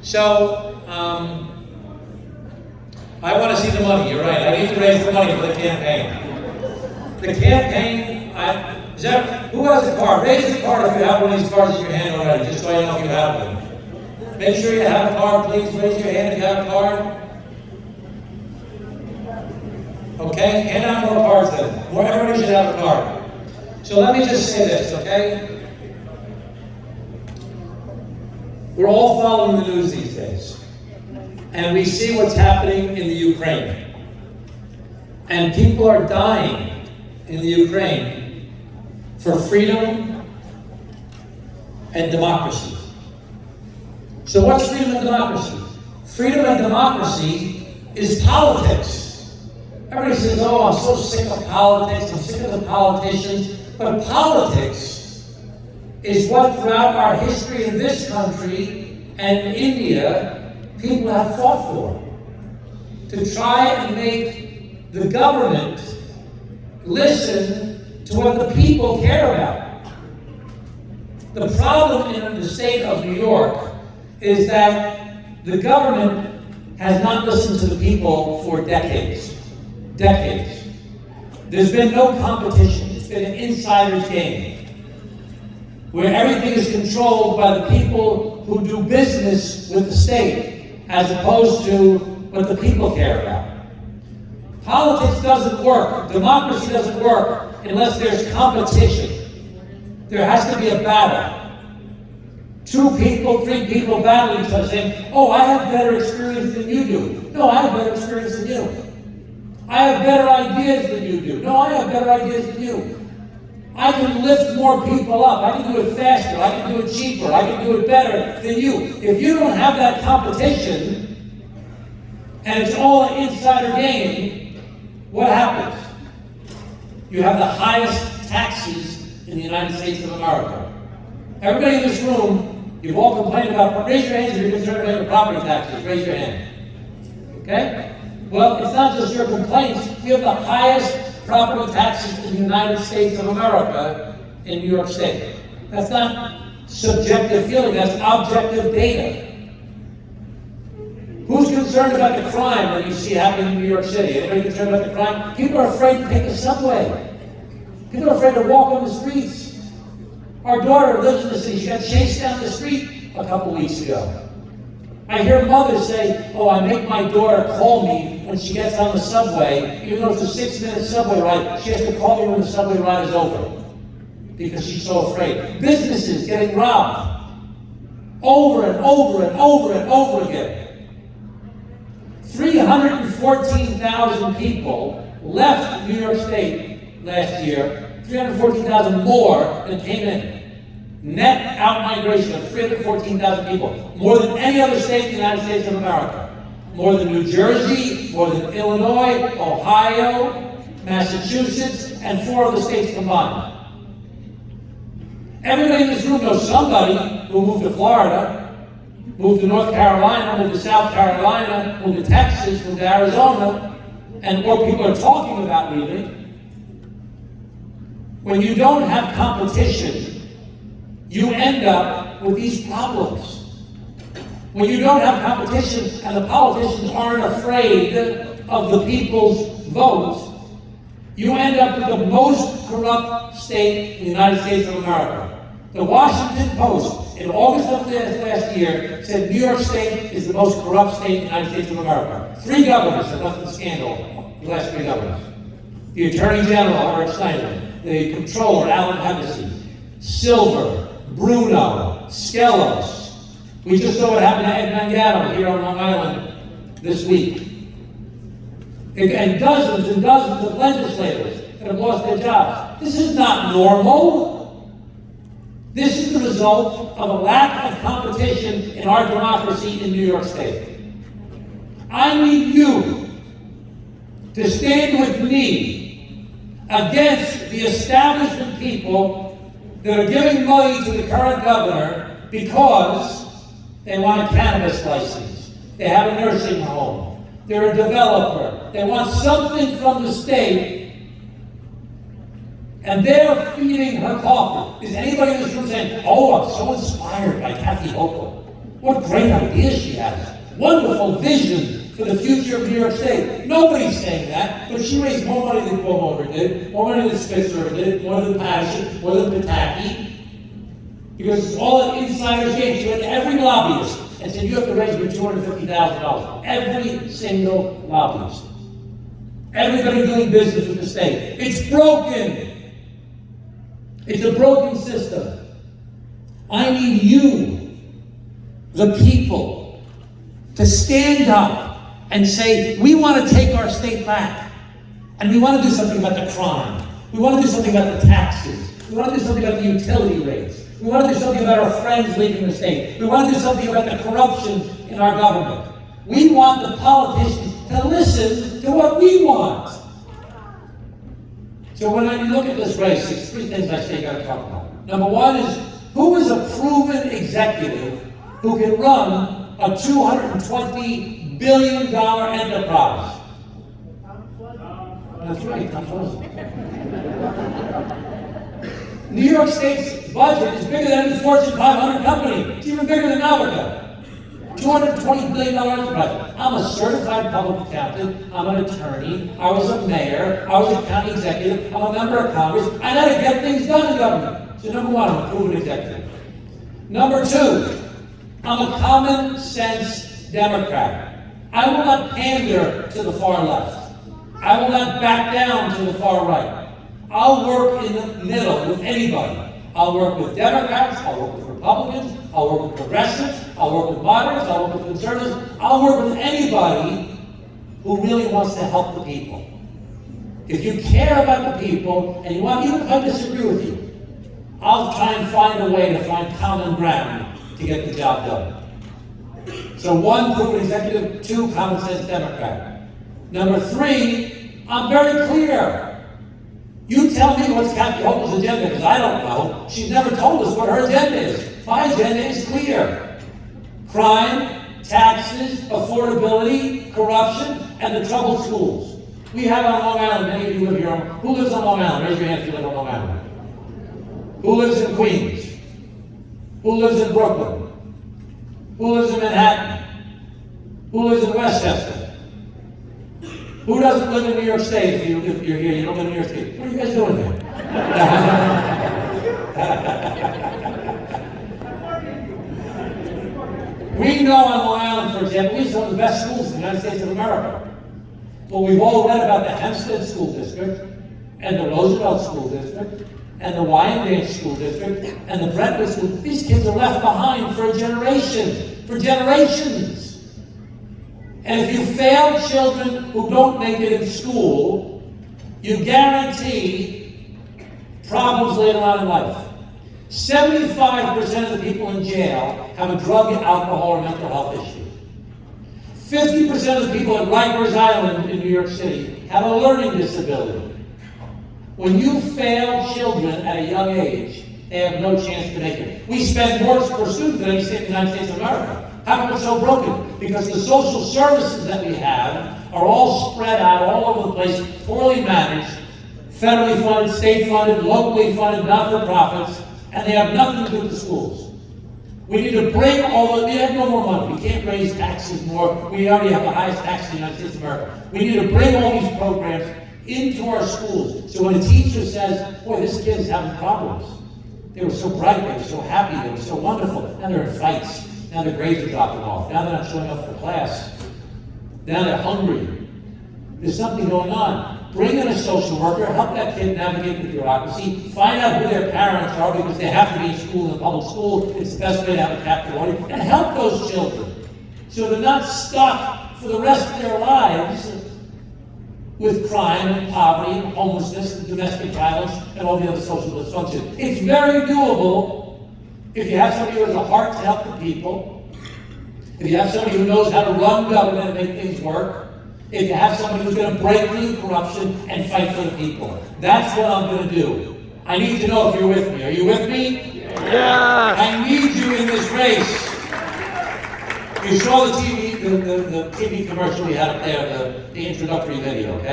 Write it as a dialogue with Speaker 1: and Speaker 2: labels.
Speaker 1: So, I want to see the money, you're right. I need to raise the money for the campaign. The campaign, who has a card? Raise the card if you have one of these cards in your hand already, just so I know if you have one. Make sure you have a card, please. Raise your hand if you have a card. Okay, hand out more cards then. Everybody should have a card. So let me just say this, okay? We're all following the news these days. And we see what's happening in the Ukraine. And people are dying in the Ukraine for freedom and democracy. So what's freedom and democracy? Freedom and democracy is politics. Everybody says, oh, I'm so sick of politics, I'm sick of the politicians. But politics is what throughout our history in this country and in India, people have fought for. To try and make the government listen to what the people care about. The problem in the state of New York is that the government has not listened to the people for decades. Decades. There's been no competition. It's been an insider's game where everything is controlled by the people who do business with the state as opposed to what the people care about. Politics doesn't work. Democracy doesn't work unless there's competition. There has to be a battle. 2 people, 3 people battling each other saying, oh, I have better experience than you do. No, I have better experience than you. I have better ideas than you do. No, I have better ideas than you. I can lift more people up. I can do it faster. I can do it cheaper. I can do it better than you. If you don't have that competition, and it's all an insider game, what happens? You have the highest taxes in the United States of America. Everybody in this room, you've all complained about, raise your hands if you're concerned about your property taxes. Raise your hand. Okay? Well, it's not just your complaints. You have the highest property taxes in the United States of America in New York State. That's not subjective feeling, that's objective data. Who's concerned about the crime that you see happening in New York City? Anybody concerned about the crime? People are afraid to take the subway. People are afraid to walk on the streets. Our daughter lives in the city. She got chased down the street a couple weeks ago. I hear mothers say, oh, I make my daughter call me when she gets on the subway, even though it's a 6-minute subway ride, she has to call me when the subway ride is over because she's so afraid. Businesses getting robbed over and over and over and over again. 314,000 people left New York State last year, 314,000 more than came in. Net out-migration of 314,000 people, more than any other state in the United States of America. More than New Jersey, more than Illinois, Ohio, Massachusetts, and 4 other states combined. Everybody in this room knows somebody who moved to Florida, moved to North Carolina, moved to South Carolina, moved to Texas, moved to Arizona, and more people are talking about leaving. When you don't have competition, you end up with these problems. When you don't have competition and the politicians aren't afraid of the people's votes, you end up with the most corrupt state in the United States of America. The Washington Post, in August of last year, said New York State is the most corrupt state in the United States of America. 3 governors have left the scandal, the last 3 governors. The Attorney General, Howard Schneiderman, the Comptroller, Alan Hevesi, Silver, Bruno, Skelos. We just saw what happened to Ed Mangatto here on Long Island this week. And dozens and dozens of legislators that have lost their jobs. This is not normal. This is the result of a lack of competition in our democracy in New York State. I need you to stand with me against the establishment people that are giving money to the current governor because they want a cannabis license. They have a nursing home. They're a developer. They want something from the state, and they're feeding her coffee. Is anybody in this room saying, oh, I'm so inspired by Kathy Hochul? What great ideas she has. Wonderful vision for the future of New York State. Nobody's saying that, but she raised more money than Cuomo ever did, more money than Spitzer ever did, more than Passion, more than Pataki. Because it's all an insider's game. She went to every lobbyist and said, you have to raise me $250,000. Every single lobbyist. Everybody doing business with the state. It's broken. It's a broken system. I need you, the people, to stand up and say, we want to take our state back. And we want to do something about the crime. We want to do something about the taxes. We want to do something about the utility rates. We want to do something about our friends leaving the state. We want to do something about the corruption in our government. We want the politicians to listen to what we want. So when I look at this race, there's three things I say you got to talk about. Number one is, who is a proven executive who can run a $220 billion enterprise? That's right, Tom Suozzi. New York State's budget is bigger than any Fortune 500 company. It's even bigger than America. $220 billion enterprise. I'm a certified public accountant. I'm an attorney. I was a mayor. I was a county executive. I'm a member of Congress. I know how to get things done in government. So number one, I'm a proven executive. Number two, I'm a common sense Democrat. I will not pander to the far left. I will not back down to the far right. I'll work in the middle with anybody. I'll work with Democrats, I'll work with Republicans, I'll work with progressives, I'll work with moderates, I'll work with conservatives, I'll work with anybody who really wants to help the people. If you care about the people, and you want, even if I disagree with you, I'll try and find a way to find common ground to get the job done. So one, proven executive. Two, common sense Democrat. Number three, I'm very clear. You tell me what's Kathy Hochul's agenda, because I don't know. She's never told us what her agenda is. My agenda is clear. Crime, taxes, affordability, corruption, and the troubled schools. We have on Long Island, many of you live here. Who lives on Long Island? Raise your hand if you live on Long Island. Who lives in Queens? Who lives in Brooklyn? Who lives in Manhattan? Who lives in Westchester? Who doesn't live in New York State? If you're here, you don't live in New York State. What are you guys doing here? We know on Long Island, for example, we have some of the best schools in the United States of America. Well, we've all read about the Hempstead School District, and the Roosevelt School District, and the Wyandanch School District, and the Brentwood School. These kids are left behind for a generation, for generations. And if you fail children who don't make it in school, you guarantee problems later on in life. 75% of the people in jail have a drug, alcohol, or mental health issue. 50% of the people at Rikers Island in New York City have a learning disability. When you fail children at a young age, they have no chance to make it. We spend more per student than any state in the United States of America. How come it's so broken? Because the social services that we have are all spread out all over the place, poorly managed, federally funded, state funded, locally funded, not-for-profits, and they have nothing to do with the schools. We need to bring all we have no more money. We can't raise taxes more. We already have the highest tax in the United States of America. We need to bring all these programs into our schools. So when a teacher says, boy, this kid is having problems. They were so bright, they were so happy, they were so wonderful. Now they're in fights. Now their grades are dropping off. Now they're not showing up for class. Now they're hungry. There's something going on. Bring in a social worker, help that kid navigate the bureaucracy, find out who their parents are because they have to be in school, in the public school. It's the best way to have a captive audience. And help those children so they're not stuck for the rest of their lives with crime and poverty and homelessness and domestic violence and all the other social dysfunction. It's very doable if you have somebody who has a heart to help the people, if you have somebody who knows how to run government and make things work, if you have somebody who's going to break through corruption and fight for the people. That's what I'm going to do. I need to know if you're with me. Are you with me?
Speaker 2: Yeah.
Speaker 1: I need you in this race. You saw the TV commercial we had up there, the introductory video, okay?